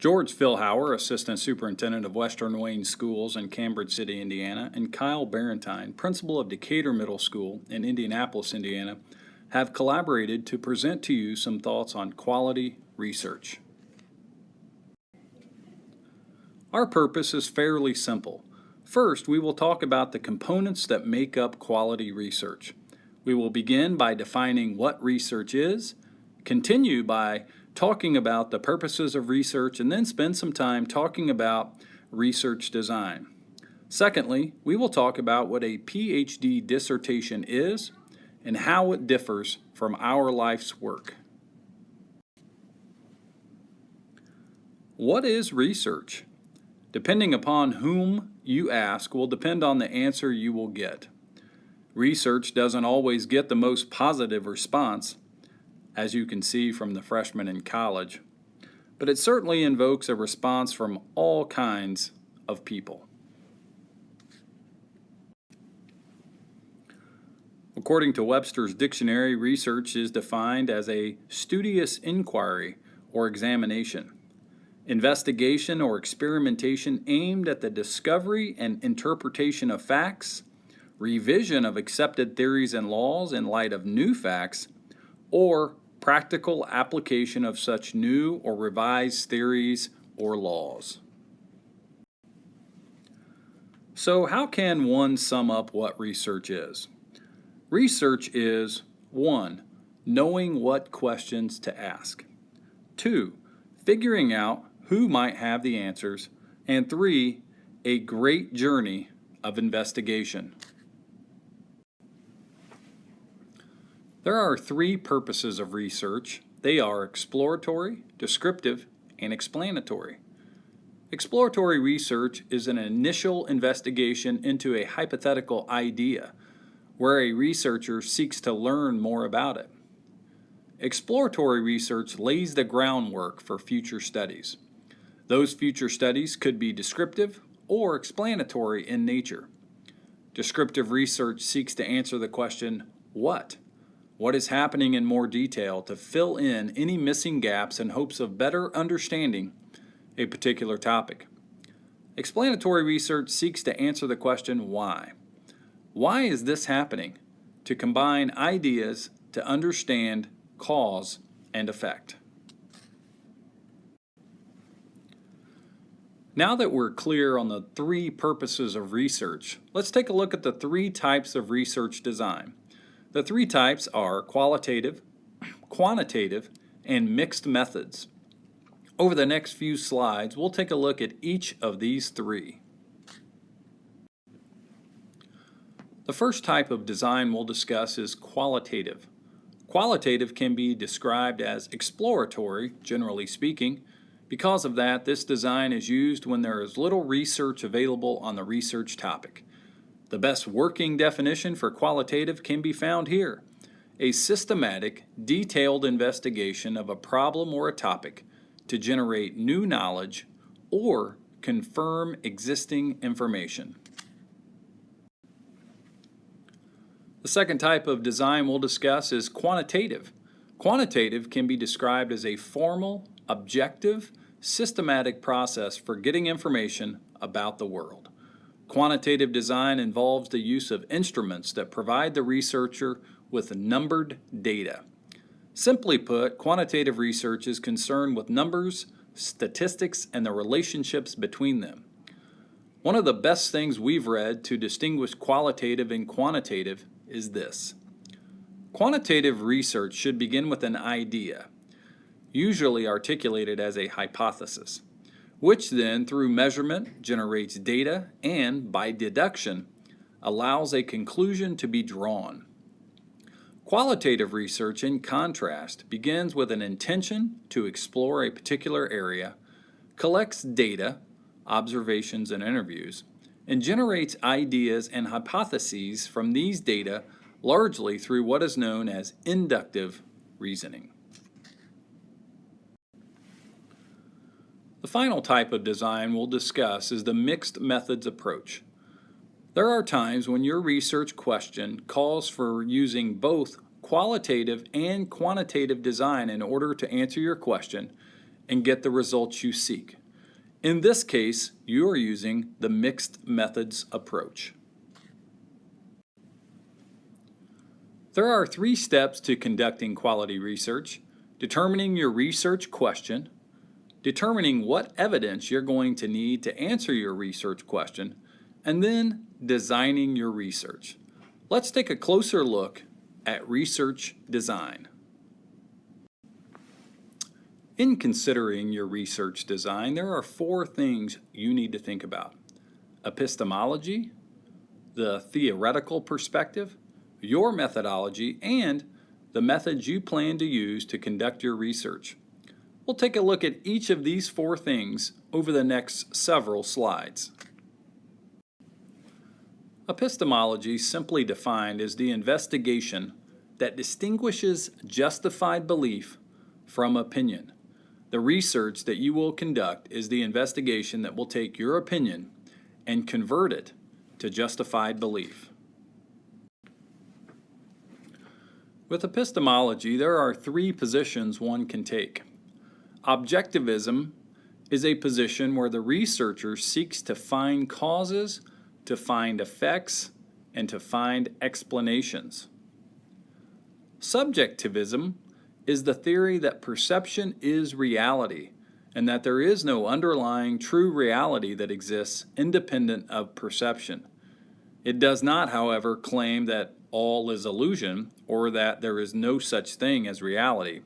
George Philhower, Assistant Superintendent of Western Wayne Schools in Cambridge City, Indiana, and Kyle Barrentine, Principal of Decatur Middle School in Indianapolis, Indiana, have collaborated to present to you some thoughts on quality research. Our purpose is fairly simple. First, we will talk about the components that make up quality research. We will begin by defining what research is, continue by talking about the purposes of research, and then spend some time talking about research design. Secondly, we will talk about what a PhD dissertation is and how it differs from our life's work. What is research? Depending upon whom you ask will depend on the answer you will get. Research doesn't always get the most positive response, as you can see from the freshmen in college, but it certainly invokes a response from all kinds of people. According to Webster's dictionary, research is defined as a studious inquiry or examination, investigation or experimentation aimed at the discovery and interpretation of facts, revision of accepted theories and laws in light of new facts, or practical application of such new or revised theories or laws. So how can one sum up what research is? Research is 1. Knowing what questions to ask. 2. Figuring out who might have the answers. And 3. A great journey of investigation. There are 3 purposes of research. They are exploratory, descriptive, and explanatory. Exploratory research is an initial investigation into a hypothetical idea where a researcher seeks to learn more about it. Exploratory research lays the groundwork for future studies. Those future studies could be descriptive or explanatory in nature. Descriptive research seeks to answer the question, what? What is happening in more detail to fill in any missing gaps in hopes of better understanding a particular topic. Explanatory research seeks to answer the question, why? Why is this happening? To combine ideas to understand cause and effect. Now that we're clear on the 3 purposes of research, let's take a look at the 3 types of research design. The 3 types are qualitative, quantitative, and mixed methods. Over the next few slides, we'll take a look at each of these 3. The first type of design we'll discuss is qualitative. Qualitative can be described as exploratory, generally speaking. Because of that, this design is used when there is little research available on the research topic. The best working definition for qualitative can be found here: a systematic, detailed investigation of a problem or a topic to generate new knowledge or confirm existing information. The second type of design we'll discuss is quantitative. Quantitative can be described as a formal, objective, systematic process for getting information about the world. Quantitative design involves the use of instruments that provide the researcher with numbered data. Simply put, quantitative research is concerned with numbers, statistics, and the relationships between them. One of the best things we've read to distinguish qualitative and quantitative is this. Quantitative research should begin with an idea, usually articulated as a hypothesis, which then, through measurement, generates data and, by deduction, allows a conclusion to be drawn. Qualitative research, in contrast, begins with an intention to explore a particular area, collects data, observations and interviews, and generates ideas and hypotheses from these data largely through what is known as inductive reasoning. The final type of design we'll discuss is the mixed methods approach. There are times when your research question calls for using both qualitative and quantitative design in order to answer your question, and get the results you seek. In this case, you are using the mixed methods approach. There are 3 steps to conducting quality research: determining your research question, determining what evidence you're going to need to answer your research question, and then designing your research. Let's take a closer look at research design. In considering your research design, there are 4 things you need to think about: epistemology, the theoretical perspective, your methodology, and the methods you plan to use to conduct your research. We'll take a look at each of these 4 things over the next several slides. Epistemology, simply defined, is the investigation that distinguishes justified belief from opinion. The research that you will conduct is the investigation that will take your opinion and convert it to justified belief. With epistemology, there are 3 positions one can take. Objectivism is a position where the researcher seeks to find causes, to find effects, and to find explanations. Subjectivism is the theory that perception is reality and that there is no underlying true reality that exists independent of perception. It does not, however, claim that all is illusion or that there is no such thing as reality,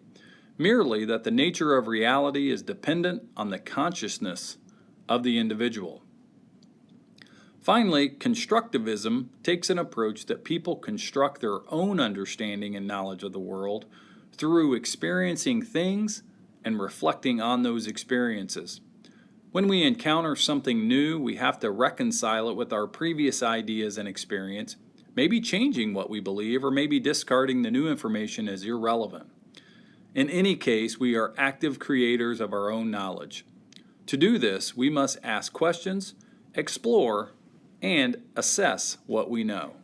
merely that the nature of reality is dependent on the consciousness of the individual. Finally, constructivism takes an approach that people construct their own understanding and knowledge of the world through experiencing things and reflecting on those experiences. When we encounter something new, we have to reconcile it with our previous ideas and experience, maybe changing what we believe or maybe discarding the new information as irrelevant. In any case, we are active creators of our own knowledge. To do this, we must ask questions, explore, and assess what we know.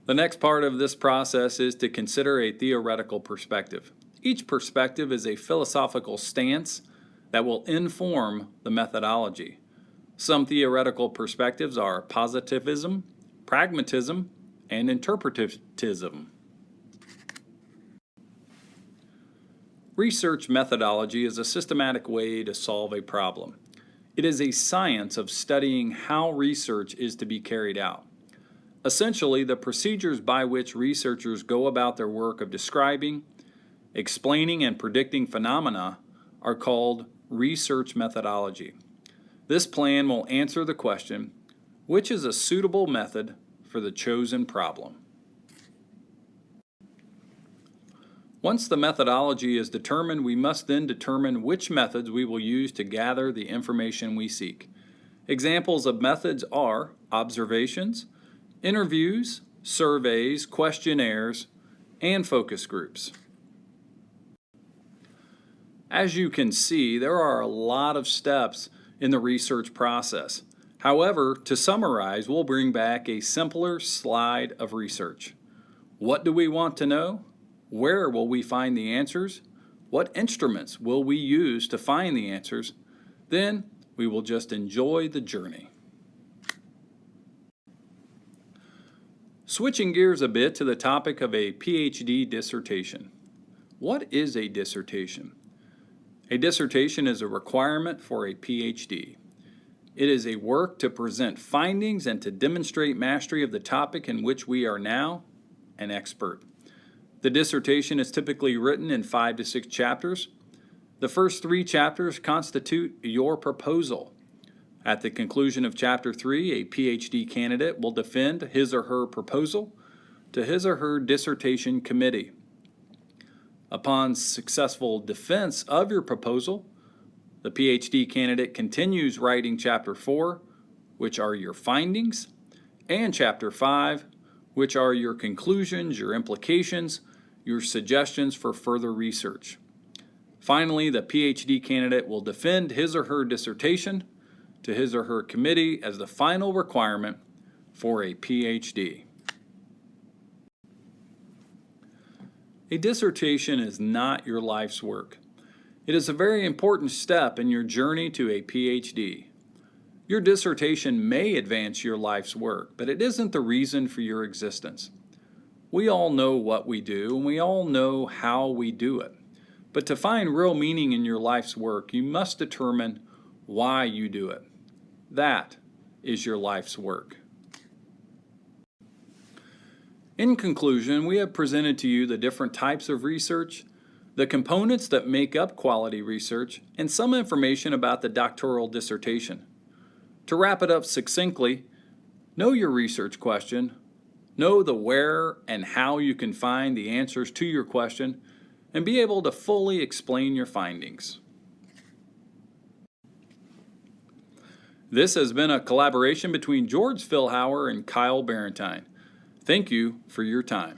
The next part of this process is to consider a theoretical perspective. Each perspective is a philosophical stance that will inform the methodology. Some theoretical perspectives are positivism, pragmatism, and interpretivism. Research methodology is a systematic way to solve a problem. It is a science of studying how research is to be carried out. Essentially, the procedures by which researchers go about their work of describing, explaining, and predicting phenomena are called research methodology. This plan will answer the question, which is a suitable method for the chosen problem? Once the methodology is determined, we must then determine which methods we will use to gather the information we seek. Examples of methods are observations, interviews, surveys, questionnaires, and focus groups. As you can see, there are a lot of steps in the research process. However, to summarize, we'll bring back a simpler slide of research. What do we want to know? Where will we find the answers? What instruments will we use to find the answers? Then we will just enjoy the journey. Switching gears a bit to the topic of a PhD dissertation. What is a dissertation? A dissertation is a requirement for a PhD. It is a work to present findings and to demonstrate mastery of the topic in which we are now an expert. The dissertation is typically written in 5 to 6 chapters. The first 3 chapters constitute your proposal. At the conclusion of Chapter 3, a PhD candidate will defend his or her proposal to his or her dissertation committee. Upon successful defense of your proposal, the PhD candidate continues writing Chapter 4, which are your findings, and Chapter 5, which are your conclusions, your implications, your suggestions for further research. Finally, the PhD candidate will defend his or her dissertation to his or her committee as the final requirement for a PhD. A dissertation is not your life's work. It is a very important step in your journey to a PhD. Your dissertation may advance your life's work, but it isn't the reason for your existence. We all know what we do, and we all know how we do it. But to find real meaning in your life's work, you must determine why you do it. That is your life's work. In conclusion, we have presented to you the different types of research, the components that make up quality research, and some information about the doctoral dissertation. To wrap it up succinctly, know your research question, know the where and how you can find the answers to your question, and be able to fully explain your findings. This has been a collaboration between George Philhower and Kyle Barrentine. Thank you for your time.